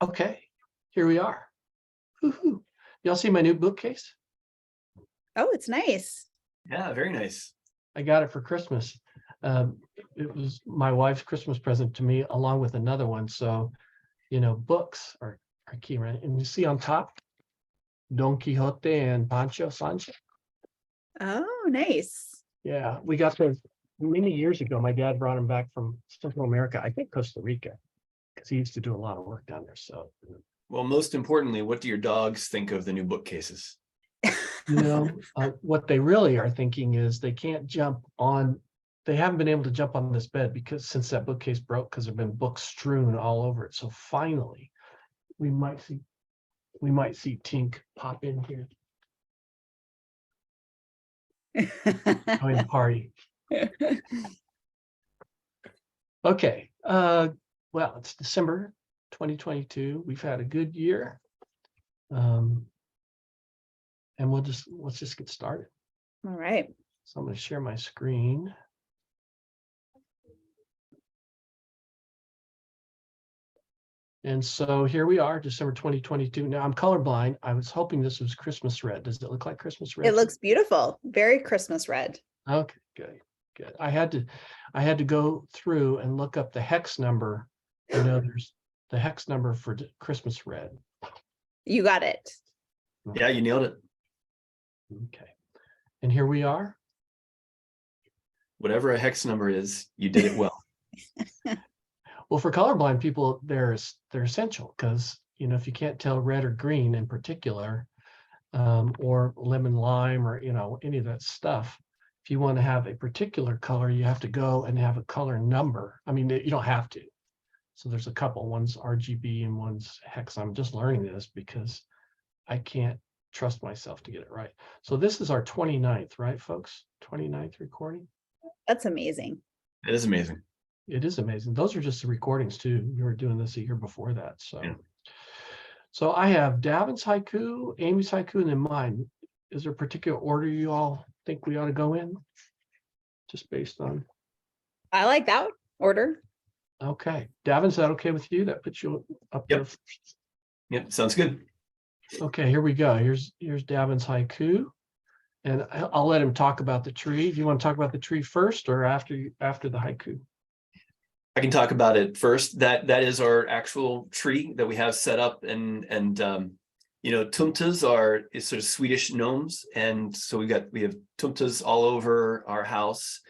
Okay, here we are. Woo-hoo. Y'all see my new bookcase? Oh, it's nice. Yeah, very nice. I got it for Christmas. It was my wife's Christmas present to me, along with another one. So, books are key, right? And you see on top, Don Quixote and Pancho Sancho. Oh, nice. Yeah, we got those many years ago. My dad brought them back from Central America, I think Costa Rica, because he used to do a lot of work down there. So, Well, most importantly, what do your dogs think of the new bookcases? what they really are thinking is they can't jump on. They haven't been able to jump on this bed because since that bookcase broke, because there've been books strewn all over it. So finally, we might see Tink pop in here. Join the party. Okay. Well, it's December 2022. We've had a good year. And let's just get started. All right. So I'm going to share my screen. And so here we are, December 2022. Now I'm colorblind. I was hoping this was Christmas red. Does it look like Christmas red? It looks beautiful. Very Christmas red. Okay, good. I had to go through and look up the hex number. There's the hex number for Christmas red. You got it. Yeah, you nailed it. Okay. And here we are. Whatever a hex number is, you did it well. Well, for colorblind people, they're essential because, if you can't tell red or green in particular, or lemon lime or, any of that stuff, if you want to have a particular color, you have to go and have a color number. I mean, you don't have to. So there's a couple, one's RGB and one's hex. I'm just learning this because I can't trust myself to get it right. So this is our 29th, right, folks? 29th recording. That's amazing. It is amazing. It is amazing. Those are just the recordings too. We were doing this a year before that. So, Yeah. So I have Davin's haiku, Amy's haiku, and then mine. Is there a particular order you all think we ought to go in? Just based on. I like that order. Okay. Davin, is that okay with you? That puts you up there. Yep, sounds good. Okay, here we go. Here's Davin's haiku. And I'll let him talk about the tree. Do you want to talk about the tree first or after the haiku? I can talk about it first. That is our actual tree that we have set up, and tumtas is sort of Swedish gnomes, and so we have tumtas all over our house.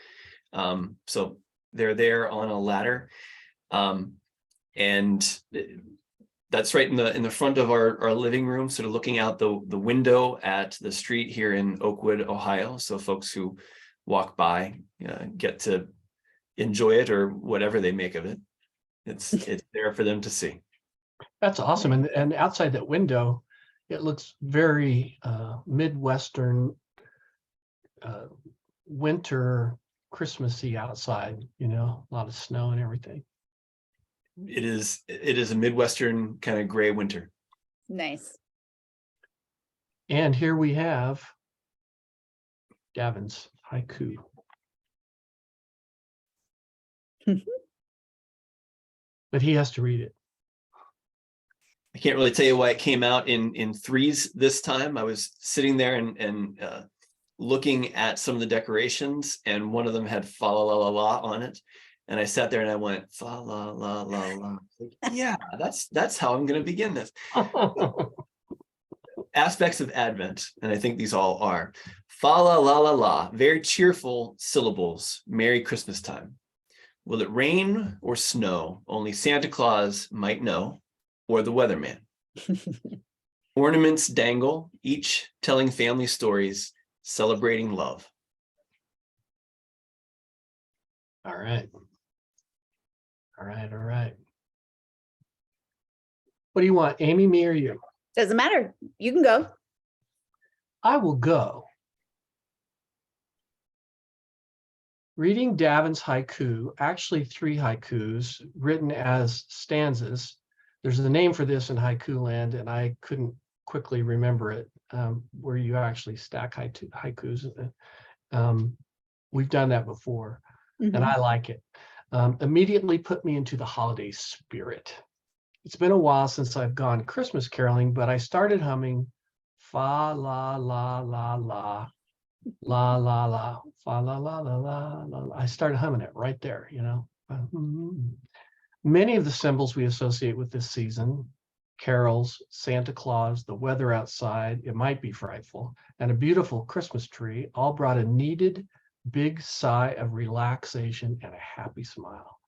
So they're there on a ladder, and that's right in the front of our living room, sort of looking out the window at the street here in Oakwood, Ohio. So folks who walk by get to enjoy it or whatever they make of it. It's there for them to see. That's awesome. And outside that window, it looks very Midwestern winter Christmassy outside, a lot of snow and everything. It is a Midwestern kind of gray winter. Nice. And here we have Davin's haiku. But he has to read it. I can't really tell you why it came out in threes this time. I was sitting there and looking at some of the decorations, and one of them had fa la la la la on it. And I sat there and I went, fa la la la la. Yeah, that's how I'm going to begin this. Aspects of Advent, and I think these all are. Fa la la la la, very cheerful syllables. Merry Christmas time. Will it rain or snow? Only Santa Claus might know, or the weatherman. Ornaments dangle, each telling family stories, celebrating love. All right. What do you want, Amy, me, or you? Doesn't matter. You can go. I will go. Reading Davin's haiku, actually 3 haikus written as stanzas. There's a name for this in haiku land, and I couldn't quickly remember it, where you actually stack haikus. We've done that before, and I like it. Immediately put me into the holiday spirit. It's been a while since I've gone Christmas caroling, but I started humming fa la la la la la la la fa la la la la la. I started humming it right there, you know. Many of the symbols we associate with this season, carols, Santa Claus, the weather outside, it might be frightful, and a beautiful Christmas tree, all brought a needed big sigh of relaxation and a happy smile.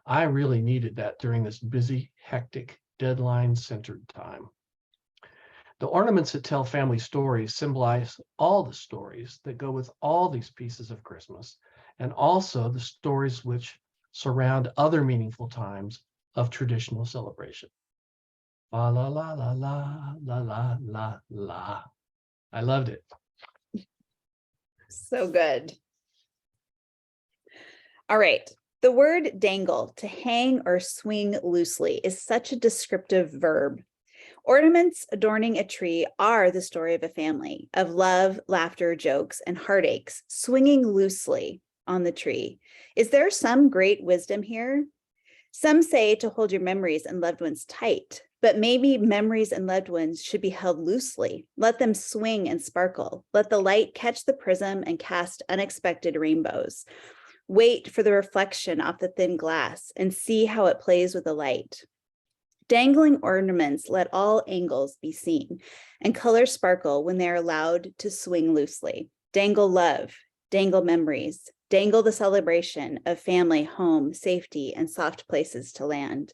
I really needed that during this busy, hectic, deadline-centered time. The ornaments that tell family stories symbolize all the stories that go with all these pieces of Christmas, and also the stories which surround other meaningful times of traditional celebration. La la la la la la la la la. I loved it. So good. All right. The word dangle, to hang or swing loosely, is such a descriptive verb. Ornaments adorning a tree are the story of a family, of love, laughter, jokes, and heartaches, swinging loosely on the tree. Is there some great wisdom here? Some say to hold your memories and loved ones tight, but maybe memories and loved ones should be held loosely. Let them swing and sparkle. Let the light catch the prism and cast unexpected rainbows. Wait for the reflection off the thin glass and see how it plays with the light. Dangling ornaments let all angles be seen, and colors sparkle when they are allowed to swing loosely. Dangle love, dangle memories, dangle the celebration of family, home, safety, and soft places to land.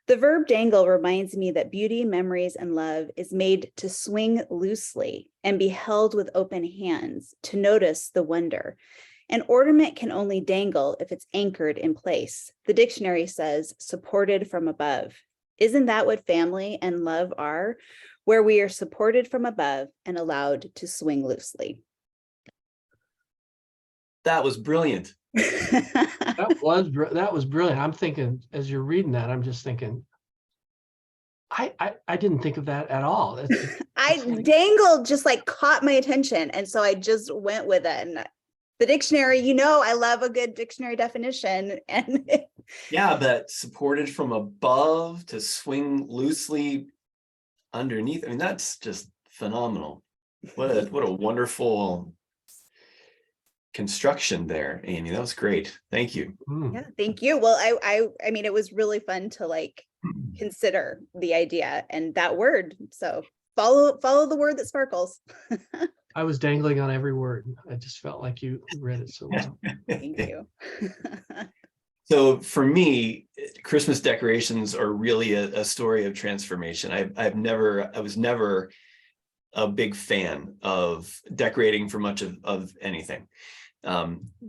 The verb dangle reminds me that beauty, memories, and love is made to swing loosely and be held with open hands to notice the wonder. An ornament can only dangle if it's anchored in place. The dictionary says supported from above. Isn't that what family and love are? Where we are supported from above and allowed to swing loosely. That was brilliant. That was brilliant. I'm thinking, as you're reading that, I'm just thinking, I didn't think of that at all. Dangled just like caught my attention. And so I just went with it. And the dictionary, you know, I love a good dictionary definition. And yeah, but supported from above to swing loosely underneath. I mean, that's just phenomenal. What a wonderful construction there, Amy. That was great. Thank you. Yeah, thank you. Well, I mean, it was really fun to like consider the idea and that word. So follow the word that sparkles. I was dangling on every word. I just felt like you read it so well. Thank you. So for me, Christmas decorations are really a story of transformation. I was never a big fan of decorating for much of anything.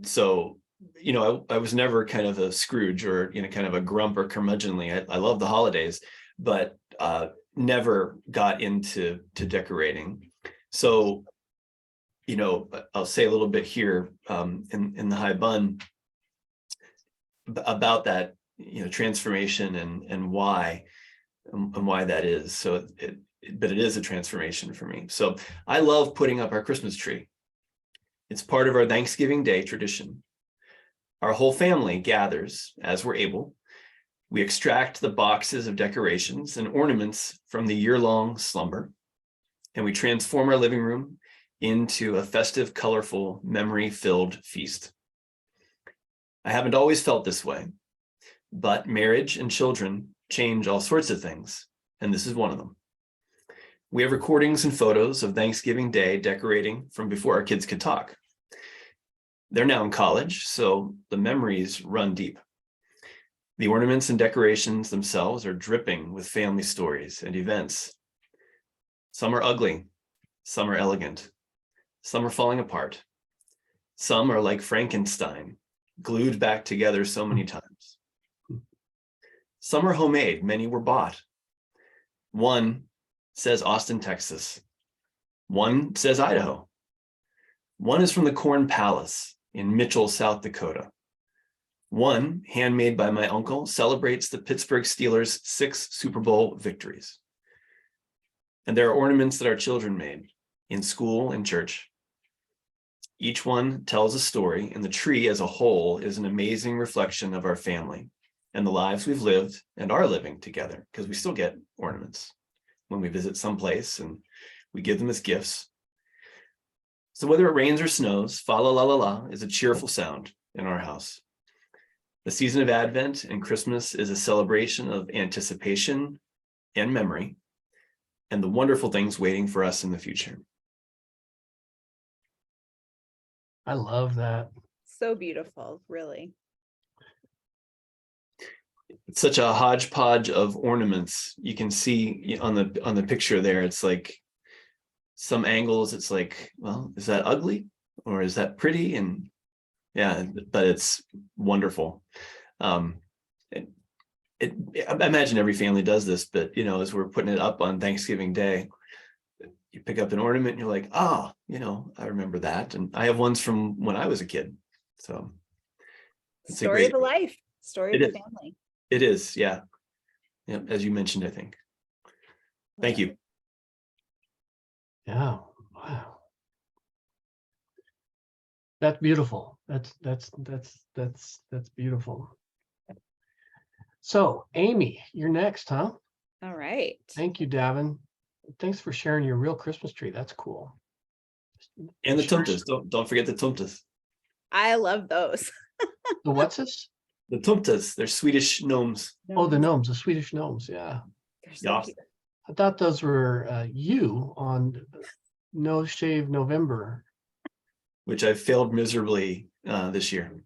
So, you know, I was never kind of a Scrooge or, you know, kind of a grump or curmudgeonly. I love the holidays, but never got into decorating. So, you know, I'll say a little bit here in the high bun about that, you know, transformation and why that is. So but it is a transformation for me. So I love putting up our Christmas tree. It's part of our Thanksgiving Day tradition. Our whole family gathers as we're able. We extract the boxes of decorations and ornaments from the year-long slumber, and we transform our living room into a festive, colorful, memory-filled feast. I haven't always felt this way, but marriage and children change all sorts of things, and this is one of them. We have recordings and photos of Thanksgiving Day decorating from before our kids could talk. They're now in college, so the memories run deep. The ornaments and decorations themselves are dripping with family stories and events. Some are ugly, some are elegant, some are falling apart. Some are like Frankenstein, glued back together so many times. Some are homemade, many were bought. One says Austin, Texas. One says Idaho. One is from the Corn Palace in Mitchell, South Dakota. One, handmade by my uncle, celebrates the Pittsburgh Steelers' 6 Super Bowl victories. And there are ornaments that our children made in school and church. Each one tells a story, and the tree as a whole is an amazing reflection of our family and the lives we've lived and are living together, because we still get ornaments when we visit someplace and we give them as gifts. So whether it rains or snows, fa la la la la is a cheerful sound in our house. The season of Advent and Christmas is a celebration of anticipation and memory, and the wonderful things waiting for us in the future. I love that. So beautiful, really. It's such a hodgepodge of ornaments. You can see on the picture there, it's like some angles, it's like, well, is that ugly or is that pretty? And yeah, but it's wonderful. I imagine every family does this, but as we're putting it up on Thanksgiving Day, you pick up an ornament and you're like, I remember that. And I have ones from when I was a kid. So it's Story of a life, story of a family. It is, yeah. Yeah, as you mentioned, I think. Thank you. Yeah. Wow. That's beautiful. That's beautiful. So, Amy, you're next, huh? All right. Thank you, Davin. Thanks for sharing your real Christmas tree. That's cool. And the tumtas. Don't forget the tumtas. I love those. The what's this? The tumtas. They're Swedish gnomes. Oh, the gnomes, the Swedish gnomes. Yeah. They're so cute. I thought those were you on No Shave November, which I failed miserably this year.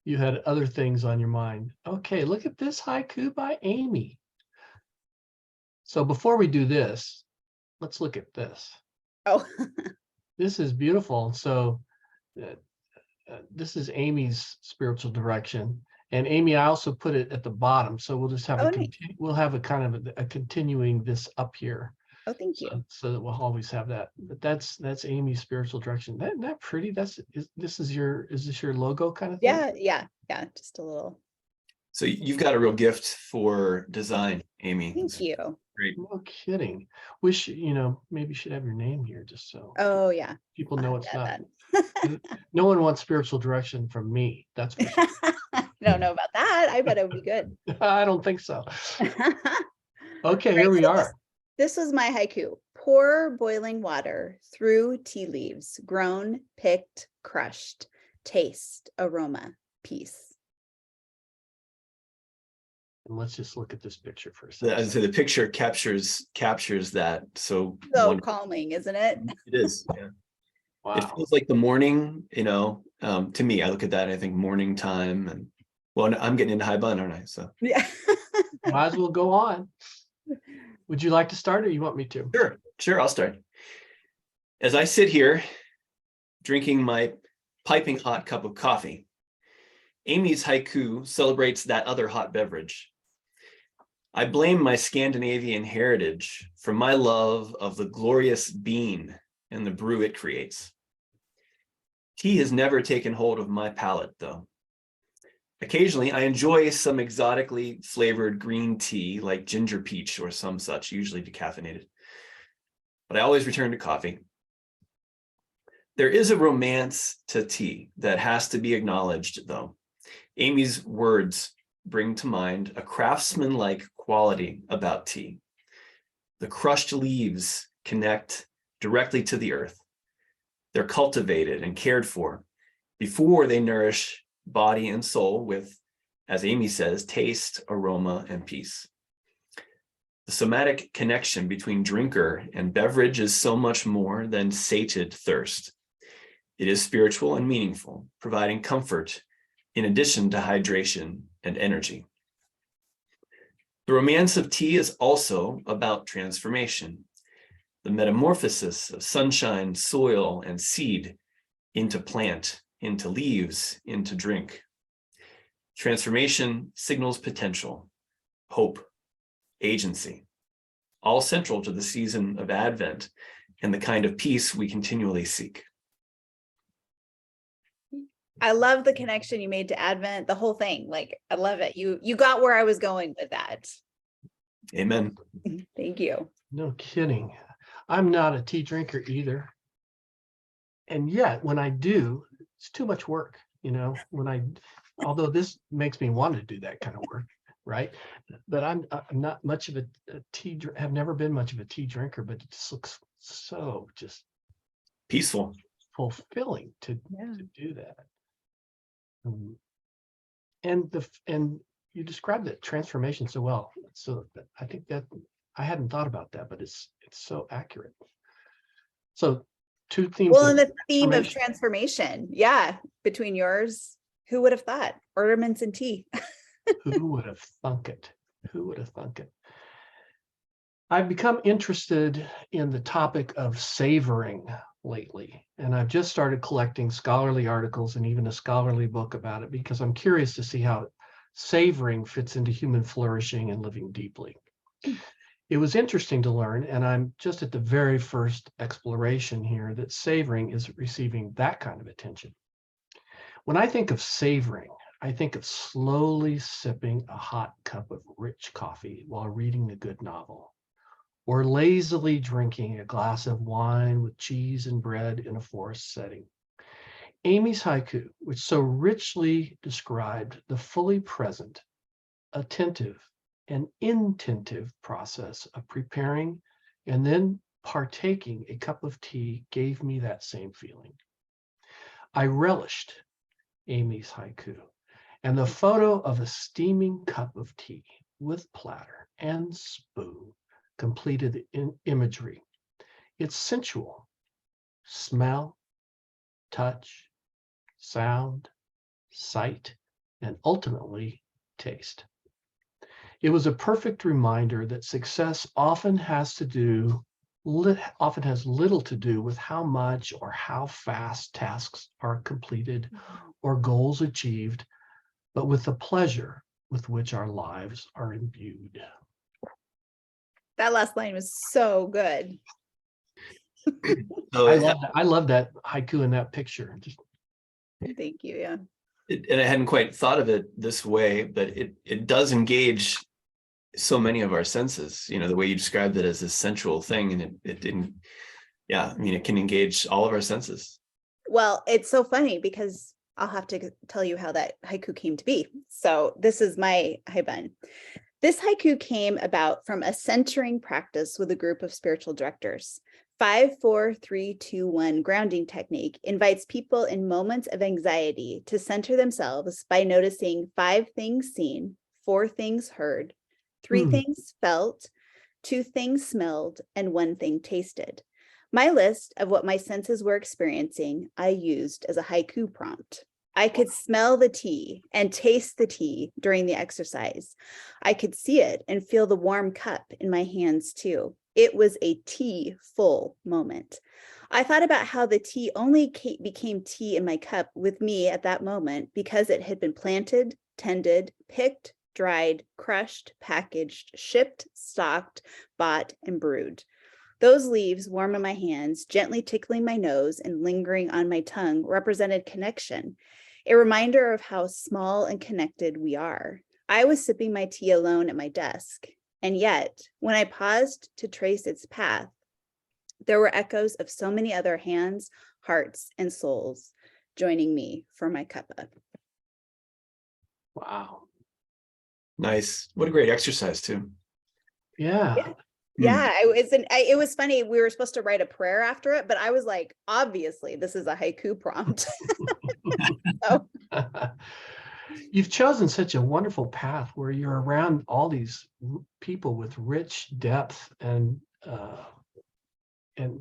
You had other things on your mind. Okay, look at this haiku by Amy. So before we do this, let's look at this. Oh, This is beautiful. So this is Amy's spiritual direction. And Amy, I also put it at the bottom. So we'll just have we'll have a kind of a continuing this up here. Oh, thank you. So that we'll always have that. But that's Amy's spiritual direction. Isn't that pretty? Is this your logo kind of thing? Yeah. Just a little. So you've got a real gift for design, Amy. Thank you. Great. No kidding. Wish maybe you should have your name here just so Oh yeah. people know it's not. No one wants spiritual direction from me. That's for sure. I don't know about that. I bet it would be good. I don't think so. Okay, here we are. This was my haiku. Pour boiling water through tea leaves, grown, picked, crushed, taste, aroma, peace. And let's just look at this picture for a second. So the picture captures that. So calming, isn't it? It is. Yeah. Wow. It feels like the morning, to me, I look at that and I think morning time, and well, I'm getting into high bun, aren't I? So yeah. Might as well go on. Would you like to start or you want me to? Sure, I'll start. As I sit here drinking my piping hot cup of coffee, Amy's haiku celebrates that other hot beverage. I blame my Scandinavian heritage for my love of the glorious bean and the brew it creates. Tea has never taken hold of my palate, though. Occasionally, I enjoy some exotically flavored green tea like ginger peach or some such, usually decaffeinated. But I always return to coffee. There is a romance to tea that has to be acknowledged, though. Amy's words bring to mind a craftsman-like quality about tea. The crushed leaves connect directly to the earth. They're cultivated and cared for before they nourish body and soul with, as Amy says, taste, aroma, and peace. The somatic connection between drinker and beverage is so much more than sated thirst. It is spiritual and meaningful, providing comfort in addition to hydration and energy. The romance of tea is also about transformation, the metamorphosis of sunshine, soil, and seed into plant, into leaves, into drink. Transformation signals potential, hope, agency, all central to the season of Advent and the kind of peace we continually seek. I love the connection you made to Advent, the whole thing. Like, I love it. You got where I was going with that. Amen. Thank you. No kidding. I'm not a tea drinker either. And yet when I do, it's too much work. When although this makes me want to do that kind of work, right? But I'm not much of a tea, have never been much of a tea drinker, but it just looks so just Peaceful. fulfilling to Yeah. do that. And you described that transformation so well. So I think that I hadn't thought about that, but it's so accurate. So two themes. Well, and the theme of transformation, yeah, between yours, who would have thought? Ornaments and tea. Who would have thunk it? Who would have thunk it? I've become interested in the topic of savoring lately, and I've just started collecting scholarly articles and even a scholarly book about it because I'm curious to see how savoring fits into human flourishing and living deeply. It was interesting to learn, and I'm just at the very first exploration here, that savoring is receiving that kind of attention. When I think of savoring, I think of slowly sipping a hot cup of rich coffee while reading a good novel, or lazily drinking a glass of wine with cheese and bread in a forest setting. Amy's haiku, which so richly described the fully present, attentive, and intentive process of preparing and then partaking a cup of tea, gave me that same feeling. I relished Amy's haiku, and the photo of a steaming cup of tea with platter and spoon completed the imagery. It's sensual: smell, touch, sound, sight, and ultimately taste. It was a perfect reminder that success often has little to do with how much or how fast tasks are completed or goals achieved, but with the pleasure with which our lives are imbued. That last line was so good. So I love that haiku in that picture. Thank you. Yeah. and I hadn't quite thought of it this way, but it does engage so many of our senses, the way you described it as a sensual thing, and it didn't. Yeah, I mean, it can engage all of our senses. Well, it's so funny because I'll have to tell you how that haiku came to be. So this is my haibun. This haiku came about from a centering practice with a group of spiritual directors. 5, 4, 3, 2, 1 grounding technique invites people in moments of anxiety to center themselves by noticing 5 things seen, 4 things heard, 3 things felt, 2 things smelled, and 1 thing tasted. My list of what my senses were experiencing, I used as a haiku prompt. I could smell the tea and taste the tea during the exercise. I could see it and feel the warm cup in my hands too. It was a tea-full moment. I thought about how the tea only became tea in my cup with me at that moment because it had been planted, tended, picked, dried, crushed, packaged, shipped, stocked, bought, and brewed. Those leaves, warm in my hands, gently tickling my nose and lingering on my tongue, represented connection, a reminder of how small and connected we are. I was sipping my tea alone at my desk, and yet, when I paused to trace its path, there were echoes of so many other hands, hearts, and souls joining me for my cuppa. Wow. Nice. What a great exercise too. Yeah. Yeah, it was funny. We were supposed to write a prayer after it, but I was like, obviously, this is a haiku prompt. So. You've chosen such a wonderful path where you're around all these people with rich depth and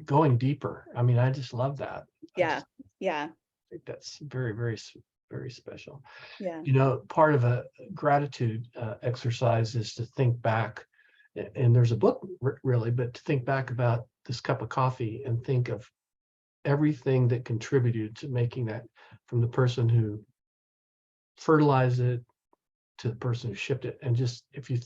going deeper. I mean, I just love that. Yeah. I think that's very, very, very special. Yeah. Part of a gratitude exercise is to think back, and there's a book really, but to think back about this cup of coffee and think of everything that contributed to making that, from the person who fertilized it to the person who shipped it. And just if you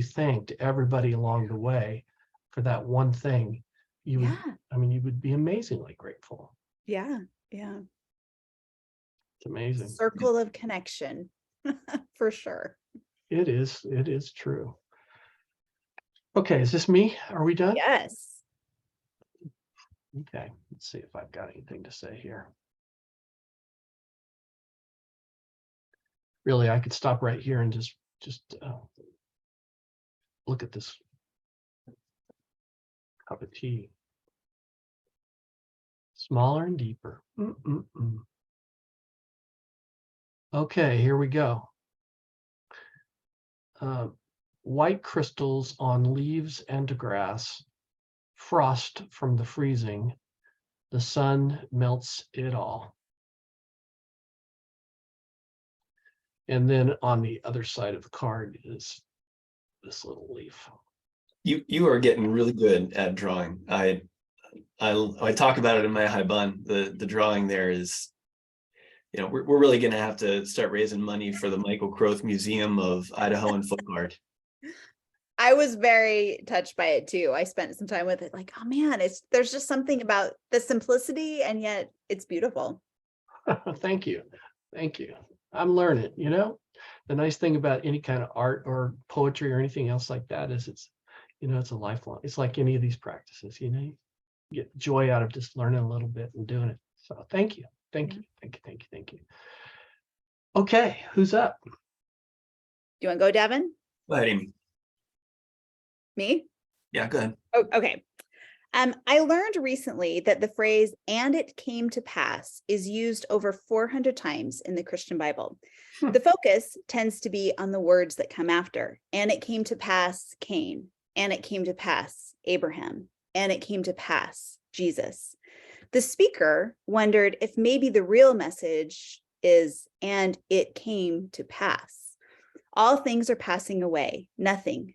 thanked everybody along the way for that one thing, you would be amazingly grateful. Yeah. It's amazing. Circle of connection, for sure. It is true. Okay, is this me? Are we done? Yes. Okay, let's see if I've got anything to say here. really, I could stop right here and just look at this cup of tea. Smaller and deeper. Okay, here we go. White crystals on leaves and grass, frost from the freezing, the sun melts it all. And then on the other side of the card is this little leaf. You are getting really good at drawing. I talk about it in my Haibun. The drawing there is, you know, we're really going to have to start raising money for the Michael Croth Museum of Idaho and Folk Art. I was very touched by it too. I spent some time with it, like, oh man, there's just something about the simplicity, and yet it's beautiful. Thank you. Thank you. I'm learning, you know. The nice thing about any kind of art or poetry or anything else like that is it's, you know, it's a lifelong. It's like any of these practices, you know, you get joy out of just learning a little bit and doing it. So thank you. Thank you. Thank you. Thank you. Thank you. Okay, who's up? Do you want to go, Davin? Go ahead, Amy. Me? Yeah, go ahead. Oh, okay. I learned recently that the phrase "and it came to pass" is used over 400 times in the Christian Bible. The focus tends to be on the words that come after. And it came to pass, Cain. And it came to pass, Abraham. And it came to pass, Jesus. The speaker wondered if maybe the real message is, and it came to pass. All things are passing away. Nothing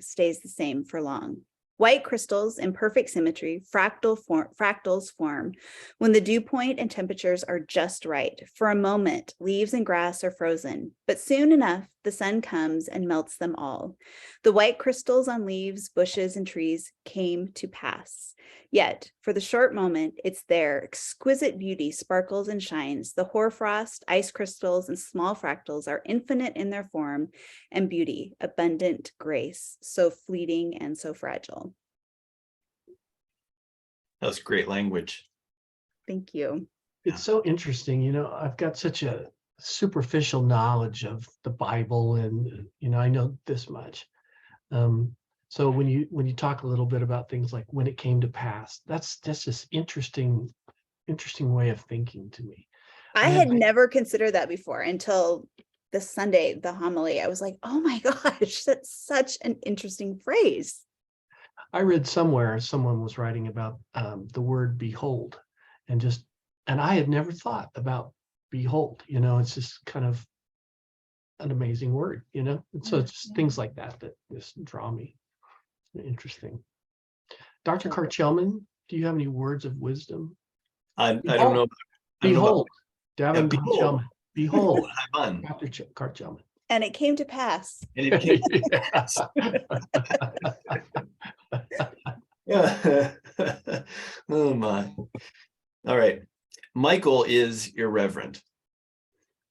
stays the same for long. White crystals in perfect symmetry, fractals form when the dew point and temperatures are just right. For a moment, leaves and grass are frozen, but soon enough, the sun comes and melts them all. The white crystals on leaves, bushes, and trees came to pass. Yet, for the short moment, it's there. Exquisite beauty sparkles and shines. The hoarfrost, ice crystals, and small fractals are infinite in their form and beauty, abundant grace, so fleeting and so fragile. That's great language. Thank you. It's so interesting. You know, I've got such a superficial knowledge of the Bible, and, you know, I know this much. So when you talk a little bit about things like when it came to pass, that's this interesting way of thinking to me. I had never considered that before until this Sunday, the homily. I was like, oh my gosh, that's such an interesting phrase. I read somewhere someone was writing about the word behold, and I had never thought about behold. You know, it's just kind of an amazing word, you know. And so it's just things like that just draw me. Interesting. Dr. Karchelman, do you have any words of wisdom? I don't know. Behold, Davin behold. Karchelman. Behold, Dr. Karchelman. And it came to pass. And it came yeah. Oh my. All right. Michael is irreverent.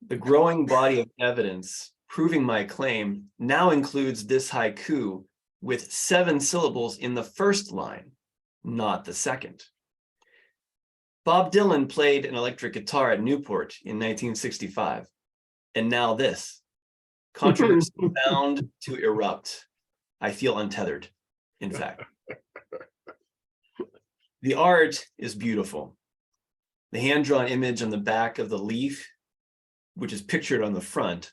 The growing body of evidence proving my claim now includes this haiku with 7 syllables in the first line, not the second. Bob Dylan played an electric guitar at Newport in 1965. And now this. Controversy bound to erupt. I feel untethered, in fact. The art is beautiful. The hand-drawn image on the back of the leaf, which is pictured on the front,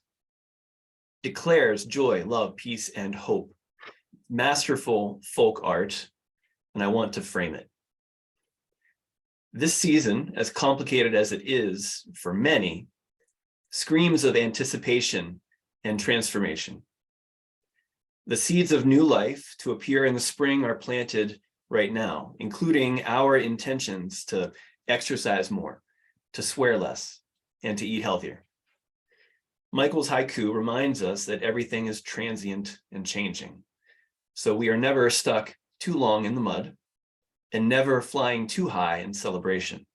declares joy, love, peace, and hope. Masterful folk art, and I want to frame it. This season, as complicated as it is for many, screams of anticipation and transformation. The seeds of new life to appear in the spring are planted right now, including our intentions to exercise more, to swear less, and to eat healthier. Michael's haiku reminds us that everything is transient and changing. So we are never stuck too long in the mud and never flying too high in celebration.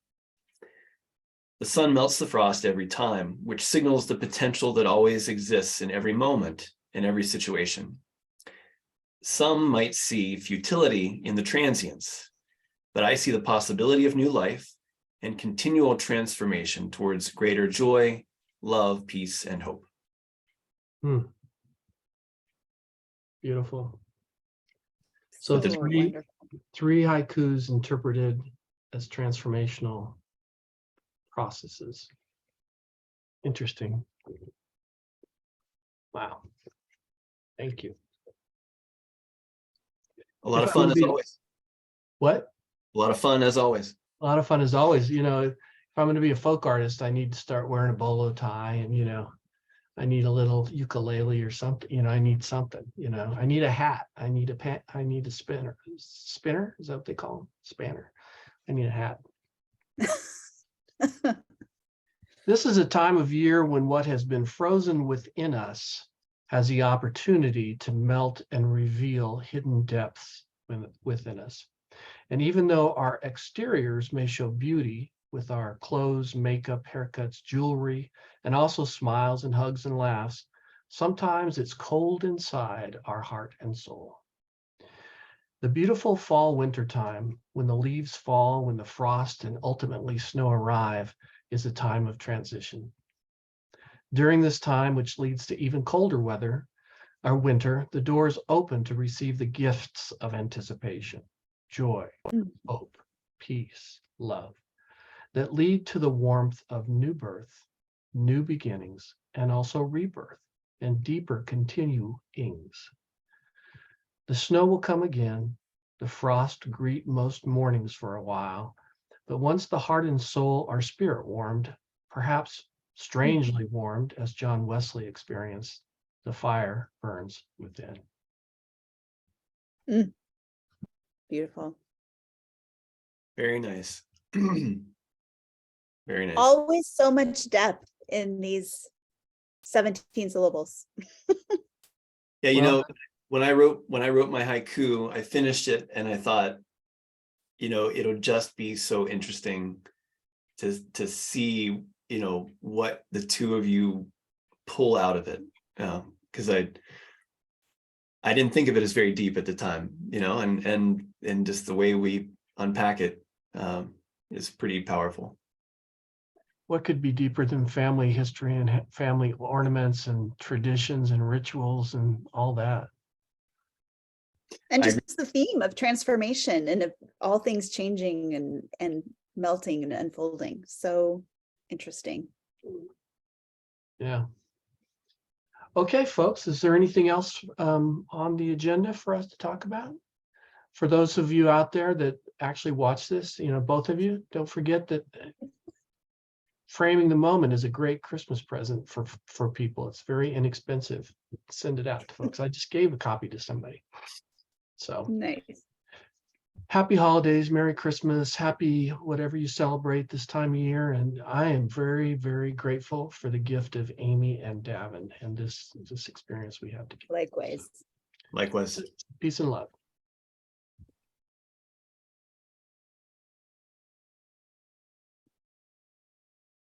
The sun melts the frost every time, which signals the potential that always exists in every moment, in every situation. Some might see futility in the transience, but I see the possibility of new life and continual transformation towards greater joy love, peace, and hope. Beautiful. So there's three haikus interpreted as transformational processes. Interesting. Wow. Thank you. A lot If of I'm fun gonna as be- always. What? A lot of fun as always. A lot of fun as always. You know, if I'm going to be a folk artist, I need to start wearing a bolo tie, and you know, I need a little ukulele or something. You know, I need something. You know, I need a hat. I need a spinner. Spinner, is that what they call them? Spanner. I need a hat. This is a time of year when what has been frozen within us has the opportunity to melt and reveal hidden depths within us. And even though our exteriors may show beauty with our clothes, makeup, haircuts, jewelry, and also smiles and hugs and laughs, sometimes it's cold inside our heart and soul. The beautiful fall winter time, when the leaves fall, when the frost and ultimately snow arrive, is a time of transition. During this time, which leads to even colder weather, our winter, the doors open to receive the gifts of anticipation, joy, hope, peace, love, that lead to the warmth of new birth, new beginnings, and also rebirth and deeper continuings. The snow will come again, the frost greet most mornings for a while, but once the heart and soul are spirit warmed, perhaps strangely warmed as John Wesley experienced, the fire burns within. Beautiful. Very nice. Very nice. Always so much depth in these 17 syllables. Yeah, you Well, know, when I wrote my haiku, I finished it and I thought, you know, it'll just be so interesting to see, you know, what the two of you pull out of it. Because I didn't think of it as very deep at the time, you know, and just the way we unpack it is pretty powerful. what could be deeper than family history and family ornaments and traditions and rituals and all that? And just the theme of transformation and of all things changing and melting and unfolding. So interesting. Yeah. Okay, folks, is there anything else on the agenda for us to talk about? For those of you out there that actually watch this, you know, both of you, don't forget that framing the moment is a great Christmas present for people. It's very inexpensive. Send it out to folks. I just gave a copy to somebody. So Nice. happy holidays, Merry Christmas, happy whatever you celebrate this time of year. And I am very, very grateful for the gift of Amy and Davin and this experience we have together. Likewise. Likewise. Peace and love.